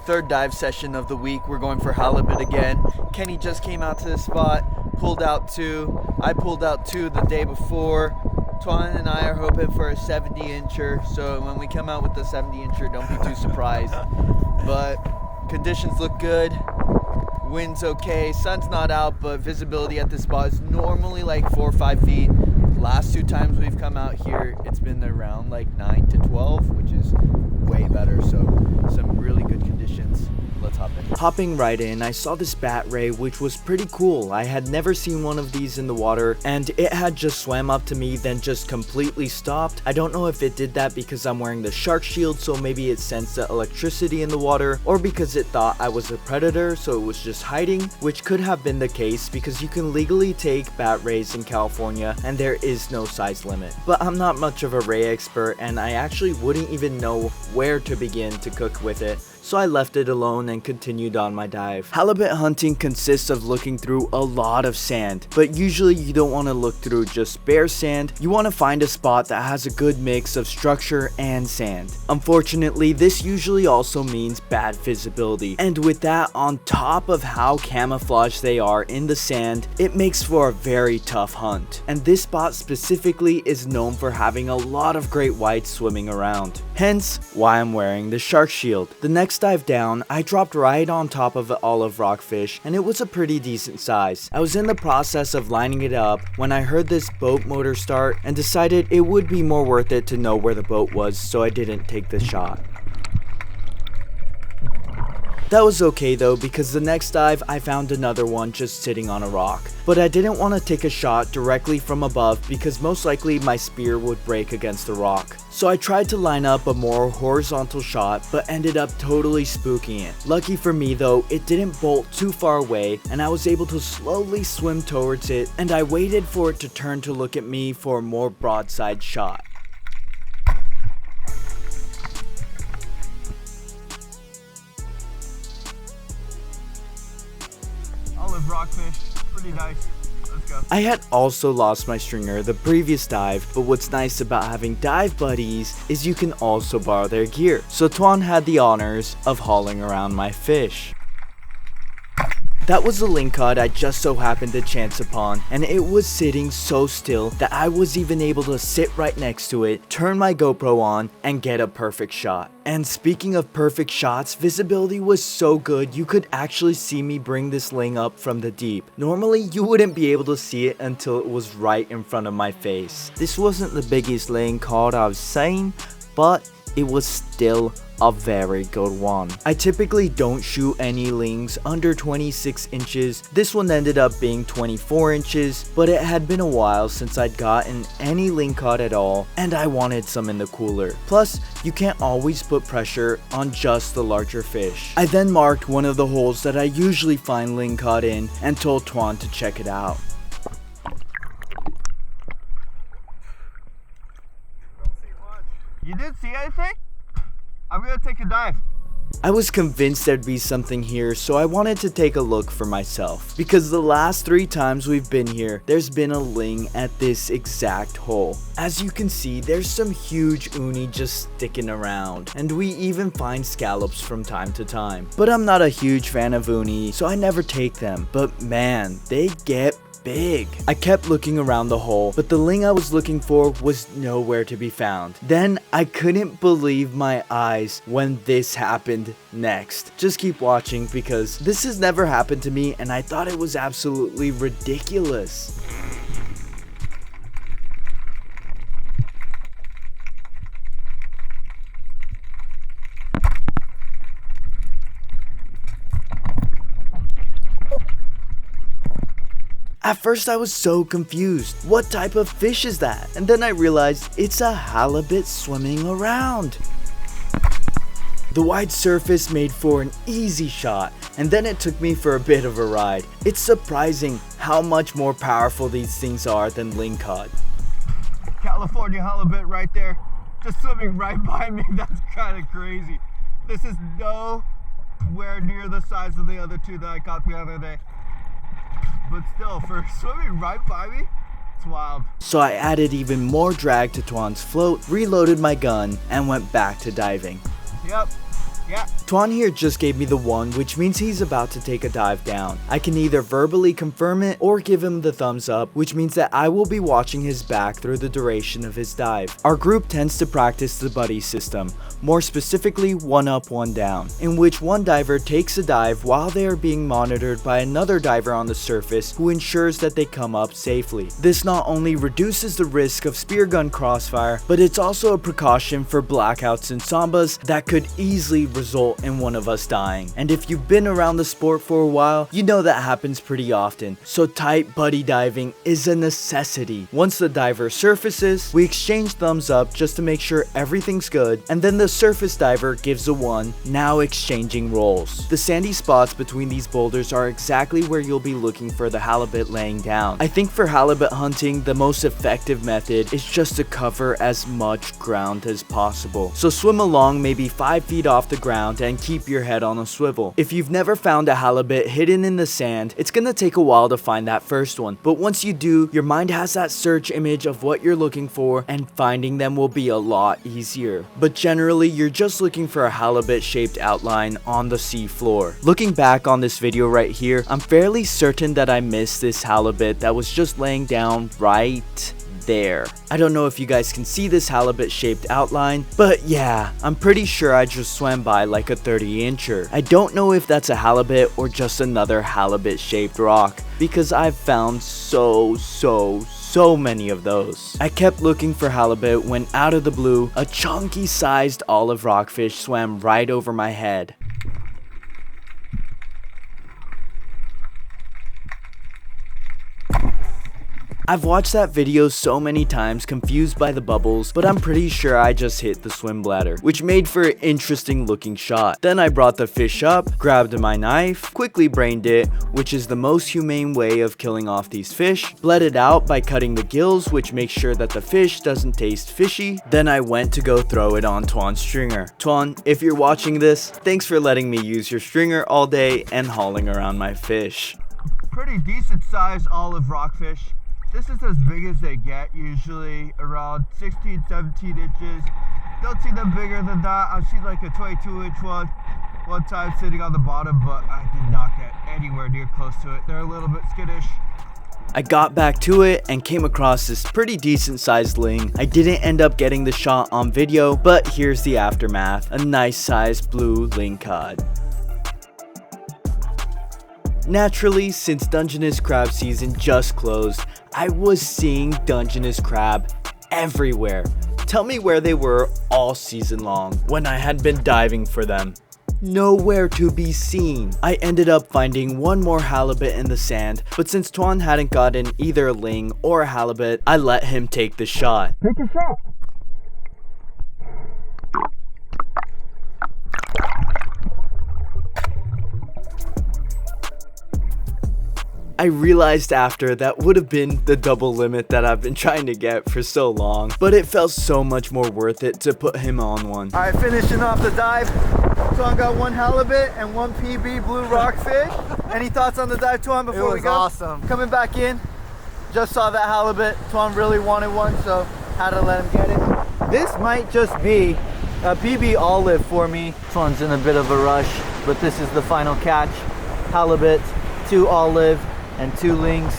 Third dive session of the week. We're going for halibut again. Kenny just came out to the spot, pulled out 2. I pulled out 2 the day before. Tuan and I are hoping for a 70-incher, so when we come out with the 70-incher, don't be too surprised. But conditions look good. Wind's okay. Sun's not out, but visibility at this spot is normally like 4 or 5 feet. Last 2 times we've come out here, it's been around like 9 to 12, which is way better. So some really good conditions. Let's hop in. Hopping right in, I saw this bat ray, which was pretty cool. I had never seen one of these in the water, and it had just swam up to me, then just completely stopped. I don't know if it did that because I'm wearing the shark shield, so maybe it sensed the electricity in the water, or because it thought I was a predator, so it was just hiding, which could have been the case because you can legally take bat rays in California, and there is no size limit. But I'm not much of a ray expert, and I actually wouldn't even know where to begin to cook with it. So I left it alone and continued on my dive. Halibut hunting consists of looking through a lot of sand, but usually you don't want to look through just bare sand. You want to find a spot that has a good mix of structure and sand. Unfortunately, this usually also means bad visibility, and with that on top of how camouflaged they are in the sand, it makes for a very tough hunt. And this spot specifically is known for having a lot of great whites swimming around. Hence why I'm wearing the shark shield. The next dive down, I dropped right on top of an olive rockfish, and it was a pretty decent size. I was in the process of lining it up when I heard this boat motor start and decided it would be more worth it to know where the boat was, so I didn't take the shot. That was okay though, because the next dive I found another one just sitting on a rock. But I didn't want to take a shot directly from above because most likely my spear would break against the rock. So I tried to line up a more horizontal shot, but ended up totally spooking it. Lucky for me though, it didn't bolt too far away, and I was able to slowly swim towards it, and I waited for it to turn to look at me for a more broadside shot. Olive rockfish, pretty nice. Let's go. I had also lost my stringer the previous dive, but what's nice about having dive buddies is you can also borrow their gear. So Tuan had the honors of hauling around my fish. That was the Lingcod I just so happened to chance upon, and it was sitting so still that I was even able to sit right next to it, turn my GoPro on, and get a perfect shot. And speaking of perfect shots, visibility was so good you could actually see me bring this ling up from the deep. Normally you wouldn't be able to see it until it was right in front of my face. This wasn't the biggest Lingcod I've seen, but it was still a very good one. I typically don't shoot any lings under 26 inches. This one ended up being 24 inches, but it had been a while since I'd gotten any Lingcod at all, and I wanted some in the cooler. Plus, you can't always put pressure on just the larger fish. I then marked one of the holes that I usually find Lingcod in and told Tuan to check it out. You didn't see anything? I'm gonna take a dive. I was convinced there'd be something here, so I wanted to take a look for myself. Because the last 3 times we've been here, there's been a ling at this exact hole. As you can see, there's some huge uni just sticking around, and we even find scallops from time to time. But I'm not a huge fan of uni, so I never take them. But man, they get big. I kept looking around the hole, but the ling I was looking for was nowhere to be found. Then I couldn't believe my eyes when this happened next. Just keep watching because this has never happened to me, and I thought it was absolutely ridiculous. At first I was so confused. What type of fish is that? And then I realized it's a halibut swimming around. The wide surface made for an easy shot, and then it took me for a bit of a ride. It's surprising how much more powerful these things are than Lingcod. California halibut right there, just swimming right by me. That's kind of crazy. This is nowhere near the size of the other 2 that I caught the other day. But still, for swimming right by me, it's wild. So I added even more drag to Tuan's float, reloaded my gun, and went back to diving. Yep, Yeah. Tuan here just gave me the one, which means he's about to take a dive down. I can either verbally confirm it or give him the thumbs up, which means that I will be watching his back through the duration of his dive. Our group tends to practice the buddy system, more specifically 1 up, 1 down, in which one diver takes a dive while they are being monitored by another diver on the surface who ensures that they come up safely. This not only reduces the risk of spear gun crossfire, but it's also a precaution for blackouts and sambas that could easily result in one of us dying. And if you've been around the sport for a while, you know that happens pretty often. So tight buddy diving is a necessity. Once the diver surfaces, we exchange thumbs up just to make sure everything's good, and then the surface diver gives a 1, now exchanging roles. The sandy spots between these boulders are exactly where you'll be looking for the halibut laying down. I think for halibut hunting, the most effective method is just to cover as much ground as possible. So swim along maybe 5 feet off the ground and keep your head on a swivel. If you've never found a halibut hidden in the sand, it's gonna take a while to find that first one. But once you do, your mind has that search image of what you're looking for, and finding them will be a lot easier. But generally, you're just looking for a halibut shaped outline on the sea floor. Looking back on this video right here, I'm fairly certain that I missed this halibut that was just laying down right there. I don't know if you guys can see this halibut shaped outline, but yeah, I'm pretty sure I just swam by like a 30-incher. I don't know if that's a halibut or just another halibut shaped rock, because I've found so many of those. I kept looking for halibut when out of the blue, a chunky sized olive rockfish swam right over my head. I've watched that video so many times, confused by the bubbles, but I'm pretty sure I just hit the swim bladder, which made for an interesting looking shot. Then I brought the fish up, grabbed my knife, quickly brained it, which is the most humane way of killing off these fish, bled it out by cutting the gills, which makes sure that the fish doesn't taste fishy. Then I went to go throw it on Tuan's stringer. Tuan, if you're watching this, thanks for letting me use your stringer all day and hauling around my fish. Pretty decent sized olive rockfish. This is as big as they get, usually around 16, 17 inches. Don't see them bigger than that. I've seen like a 22-inch one time sitting on the bottom, but I did not get anywhere near close to it. They're a little bit skittish. I got back to it and came across this pretty decent sized ling. I didn't end up getting the shot on video, but here's the aftermath. A nice sized blue lingcod. Naturally, since Dungeness crab season just closed, I was seeing Dungeness crab everywhere. Tell me where they were all season long when I had been diving for them. Nowhere to be seen. I ended up finding one more halibut in the sand, but since Tuan hadn't gotten either a ling or a halibut, I let him take the shot. Take a shot. I realized after that would have been the double limit that I've been trying to get for so long, but it felt so much more worth it to put him on one. All right, finishing off the dive. Tuan got 1 halibut and 1 PB blue rockfish. Any thoughts on the dive, Tuan, before we go? It was awesome. Coming back in, just saw that halibut. Tuan really wanted one, so had to let him get it. This might just be a PB olive for me. Tuan's in a bit of a rush, but this is the final catch. Halibut, 2 olive, and 2 lings.